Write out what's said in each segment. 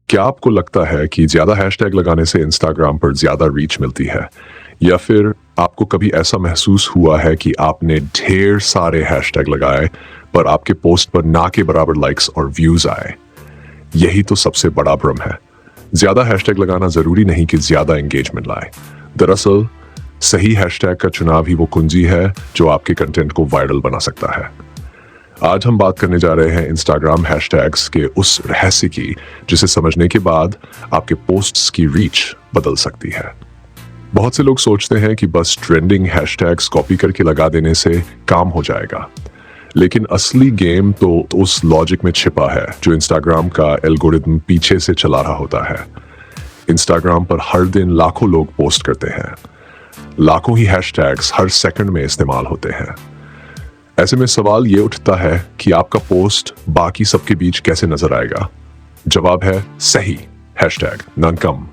क्या आपको लगता है कि ज़्यादा हैशटैग लगाने से इंस्टाग्राम पर ज़्यादा रीच मिलती है? या फिर आपको कभी ऐसा महसूस हुआ है कि आपने ढेर सारे हैशटैग लगाए, पर आपके पोस्ट पर ना के बराबर लाइक्स और व्यूज़ आए? यही तो सबसे बड़ा भ्रम है। ज़्यादा हैशटैग लगाना ज़रूरी नहीं कि ज़्यादा एंगेजमेंट लाए। दरअसल, सही हैशटैग का चुनाव ही वो कुंजी है जो आपके कंटेंट को वायरल बना सकता है। आज हम बात करने जा रहे हैं इंस्टाग्राम हैशटैग्स के उस रहस्य की जिसे समझने के बाद आपके पोस्ट्स की रीच बदल सकती है। बहुत से लोग सोचते हैं कि बस ट्रेंडिंग हैशटैग्स कॉपी करके लगा देने से काम हो जाएगा, लेकिन असली गेम तो उस लॉजिक में छिपा है जो इंस्टाग्राम का एल्गोरिथम पीछे से चला रहा होता है। इंस्टाग्राम पर हर दिन लाखों लोग पोस्ट करते हैं, लाखों ही हैशटैग्स हर सेकंड में इस्तेमाल होते हैं। ऐसे में सवाल ये उठता है कि आपका पोस्ट बाकी सबके बीच कैसे नजर आएगा? जवाब है सही हैशटैग, न कम,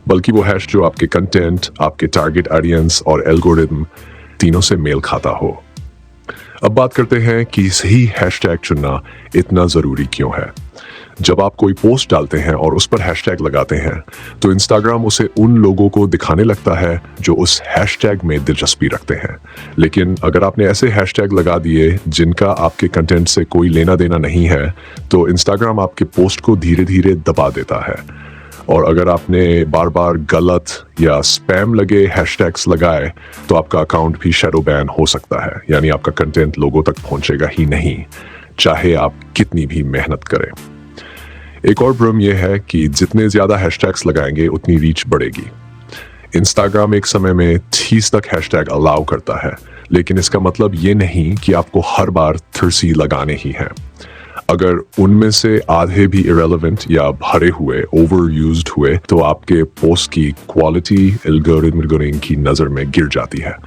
बल्कि वो हैश जो आपके कंटेंट, आपके टारगेट ऑडियंस और एल्गोरिथम तीनों से मेल खाता हो। अब बात करते हैं कि सही हैशटैग चुनना इतना जरूरी क्यों है। जब आप कोई पोस्ट डालते हैं और उस पर हैशटैग लगाते हैं, तो इंस्टाग्राम उसे उन लोगों को दिखाने लगता है जो उस हैशटैग में दिलचस्पी रखते हैं। लेकिन अगर आपने ऐसे हैशटैग लगा दिए जिनका आपके कंटेंट से कोई लेना देना नहीं है, तो इंस्टाग्राम आपके पोस्ट को धीरे धीरे दबा देता है। और अगर आपने बार बार गलत या स्पैम लगे हैशटैग्स लगाए, तो आपका अकाउंट भी शैडो बैन हो सकता है, यानी आपका कंटेंट लोगों तक पहुंचेगा ही नहीं, चाहे आप कितनी भी मेहनत करें। एक और भ्रम यह है कि जितने ज्यादा हैशटैग्स लगाएंगे उतनी रीच बढ़ेगी। इंस्टाग्राम एक समय में 30 तक हैशटैग अलाउ करता है, लेकिन इसका मतलब ये नहीं कि आपको हर बार 30 लगाने ही हैं। अगर उनमें से आधे भी इरेलेवेंट या भरे हुए, ओवर यूज्ड हुए, तो आपके पोस्ट की क्वालिटी एल्गोरिथम की नजर में गिर जाती है।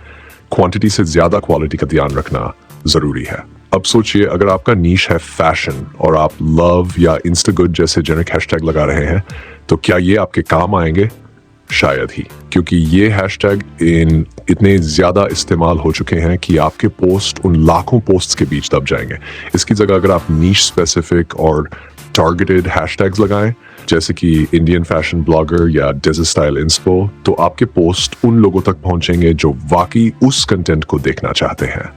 क्वांटिटी से ज्यादा क्वालिटी का ध्यान रखना जरूरी है। अब सोचिए, अगर आपका नीश है फैशन और आप लव या इंस्टागुड जैसे जेनरिक हैशटैग लगा रहे हैं, तो क्या ये आपके काम आएंगे? शायद ही, क्योंकि ये हैशटैग इतने ज्यादा इस्तेमाल हो चुके हैं कि आपके पोस्ट उन लाखों पोस्ट्स के बीच दब जाएंगे। इसकी जगह अगर आप नीश स्पेसिफिक और टारगेटेड हैशटैग्स लगाएं, जैसे कि इंडियन फैशन ब्लॉगर या डेजर्ट स्टाइल इंस्पो, तो आपके पोस्ट उन लोगों तक पहुंचेंगे जो वाकई उस कंटेंट को देखना चाहते हैं।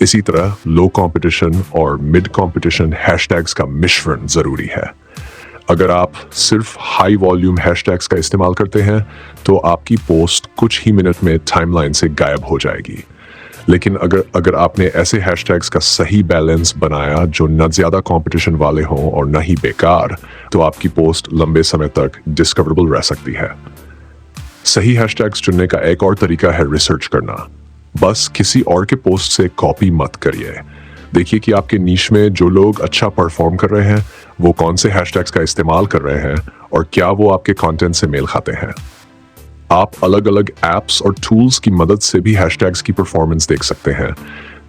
इसी तरह लो कंपटीशन और मिड कंपटीशन हैशटैग्स का मिश्रण जरूरी है। अगर आप सिर्फ हाई वॉल्यूम हैशटैग्स का इस्तेमाल करते हैं, तो आपकी पोस्ट कुछ ही मिनट में टाइमलाइन से गायब हो जाएगी। लेकिन अगर आपने ऐसे हैशटैग्स का सही बैलेंस बनाया जो न ज्यादा कंपटीशन वाले हों और न ही बेकार, तो आपकी पोस्ट लंबे समय तक डिस्कवरेबल रह सकती है। सही हैशटैग्स चुनने का एक और तरीका है रिसर्च करना। बस किसी और के पोस्ट से कॉपी मत करिए। देखिए कि आपके नीश में जो लोग अच्छा परफॉर्म कर रहे हैं, वो कौन से हैशटैग्स का इस्तेमाल कर रहे हैं और क्या वो आपके कंटेंट से मेल खाते हैं। आप अलग अलग एप्स और टूल्स की मदद से भी हैशटैग्स की परफॉर्मेंस देख सकते हैं,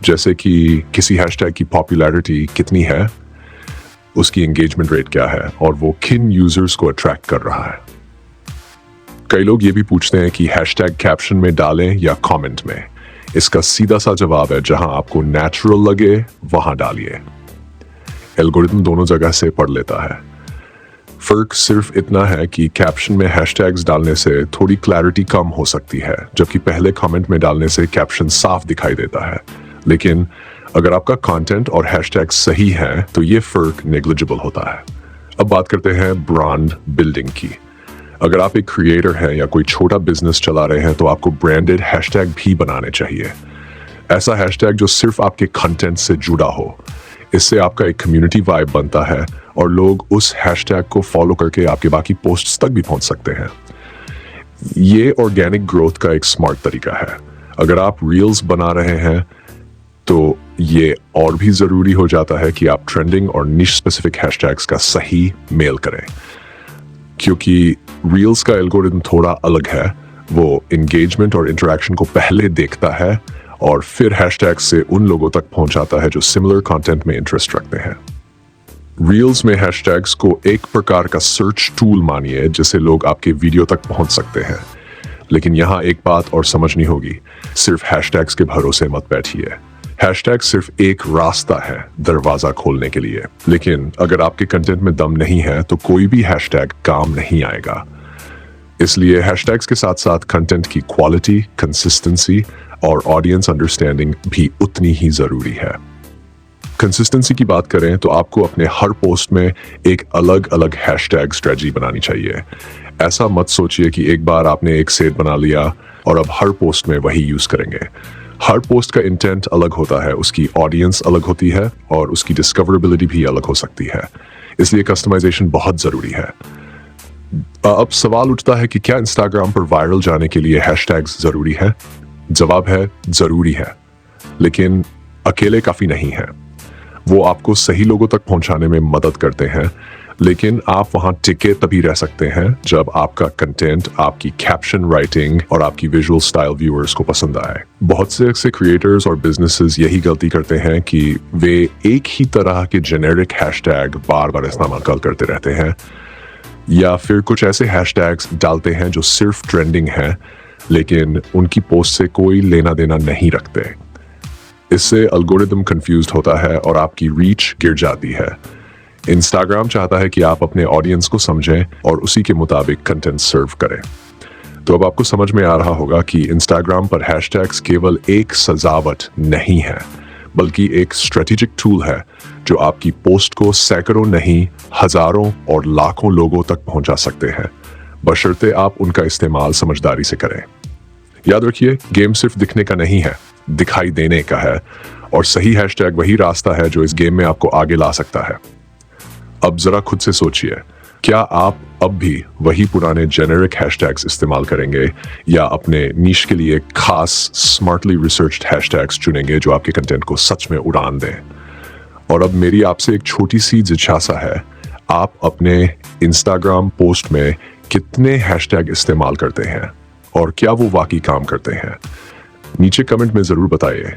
जैसे कि किसी हैशटैग की पॉपुलैरिटी कितनी है, उसकी एंगेजमेंट रेट क्या है और वो किन यूजर्स को अट्रैक्ट कर रहा है। कई लोग ये भी पूछते हैं कि हैशटैग कैप्शन में डालें या कमेंट में। इसका सीधा सा जवाब है, जहां आपको नेचुरल लगे वहां डालिए। एल्गोरिथम दोनों जगह से पढ़ लेता है। फर्क सिर्फ इतना है कि कैप्शन में हैशटैग्स डालने से थोड़ी क्लैरिटी कम हो सकती है, जबकि पहले कमेंट में डालने से कैप्शन साफ दिखाई देता है। लेकिन अगर आपका कंटेंट और हैशटैग सही है, तो ये फर्क नेग्लिजिबल होता है। अब बात करते हैं ब्रांड बिल्डिंग की। अगर आप एक क्रिएटर हैं या कोई छोटा बिजनेस चला रहे हैं, तो आपको ब्रांडेड हैशटैग भी बनाने चाहिए। ऐसा हैशटैग जो सिर्फ आपके कंटेंट से जुड़ा हो। इससे आपका एक कम्युनिटी वाइब बनता है और लोग उस हैशटैग को फॉलो करके आपके बाकी पोस्ट्स तक भी पहुंच सकते हैं। ये ऑर्गेनिक ग्रोथ का एक स्मार्ट तरीका है। अगर आप रील्स बना रहे हैं, तो ये और भी जरूरी हो जाता है कि आप ट्रेंडिंग और निश स्पेसिफिक हैशटैग्स का सही मेल करें, क्योंकि रील्स का एल्गोरिथम थोड़ा अलग है। वो एंगेजमेंट और इंटरेक्शन को पहले देखता है और फिर हैशटैग से उन लोगों तक पहुंचाता है जो सिमिलर कंटेंट में इंटरेस्ट रखते हैं। रील्स में हैशटैग्स को एक प्रकार का सर्च टूल मानिए, जिससे लोग आपके वीडियो तक पहुंच सकते हैं। लेकिन यहाँ एक बात और समझनी होगी, सिर्फ हैशटैग्स के भरोसे मत बैठिए। हैशटैग सिर्फ एक रास्ता है दरवाजा खोलने के लिए, लेकिन अगर आपके कंटेंट में दम नहीं है तो कोई भी हैशटैग काम नहीं आएगा। इसलिए हैशटैग्स के साथ साथ कंटेंट की क्वालिटी, कंसिस्टेंसी और ऑडियंस अंडरस्टैंडिंग भी उतनी ही जरूरी है। कंसिस्टेंसी की बात करें तो आपको अपने हर पोस्ट में एक अलग अलग हैशटैग स्ट्रेटजी बनानी चाहिए। ऐसा मत सोचिए कि एक बार आपने एक सेट बना लिया और अब हर पोस्ट में वही यूज करेंगे। हर पोस्ट का इंटेंट अलग होता है, उसकी ऑडियंस अलग होती है और उसकी डिस्कवरेबिलिटी भी अलग हो सकती है, इसलिए कस्टमाइजेशन बहुत जरूरी है। अब सवाल उठता है कि क्या इंस्टाग्राम पर वायरल जाने के लिए हैशटैग्स जरूरी है? जवाब है जरूरी है, लेकिन अकेले काफी नहीं है। वो आपको सही लोगों तक पहुंचाने में मदद करते हैं, लेकिन आप वहां टिके तभी रह सकते हैं जब आपका कंटेंट, आपकी कैप्शन राइटिंग और आपकी विजुअल स्टाइल व्यूअर्स को पसंद आए। बहुत से ऐसे क्रिएटर्स और बिजनेसेस यही गलती करते हैं कि वे एक ही तरह के जेनेरिक हैशटैग बार बार इस्तेमाल करते रहते हैं, या फिर कुछ ऐसे हैशटैग्स डालते हैं जो सिर्फ ट्रेंडिंग है लेकिन उनकी पोस्ट से कोई लेना देना नहीं रखते। इससे एल्गोरिदम कंफ्यूज्ड होता है और आपकी रीच गिर जाती है। इंस्टाग्राम चाहता है कि आप अपने ऑडियंस को समझें और उसी के मुताबिक कंटेंट सर्व करें। तो अब आपको समझ में आ रहा होगा कि इंस्टाग्राम पर हैशटैग्स केवल एक सजावट नहीं है, बल्कि एक स्ट्रेटेजिक टूल है जो आपकी पोस्ट को सैकड़ों नहीं, हजारों और लाखों लोगों तक पहुंचा सकते हैं, बशर्ते आप उनका इस्तेमाल समझदारी से करें। याद रखिए, गेम सिर्फ दिखने का नहीं है, दिखाई देने का है, और सही हैशटैग वही रास्ता है जो इस गेम में आपको आगे ला सकता है। अब जरा खुद से सोचिए, क्या आप अब भी वही पुराने जेनेरिक हैशटैग्स इस्तेमाल करेंगे या अपने नीश के लिए खास स्मार्टली रिसर्च्ड हैशटैग्स चुनेंगे जो आपके कंटेंट को सच में उड़ान दें? और अब मेरी आपसे एक छोटी सी जिज्ञासा है, आप अपने इंस्टाग्राम पोस्ट में कितने हैशटैग इस्तेमाल करते हैं और क्या वो वाकई काम करते हैं? नीचे कमेंट में जरूर बताइए।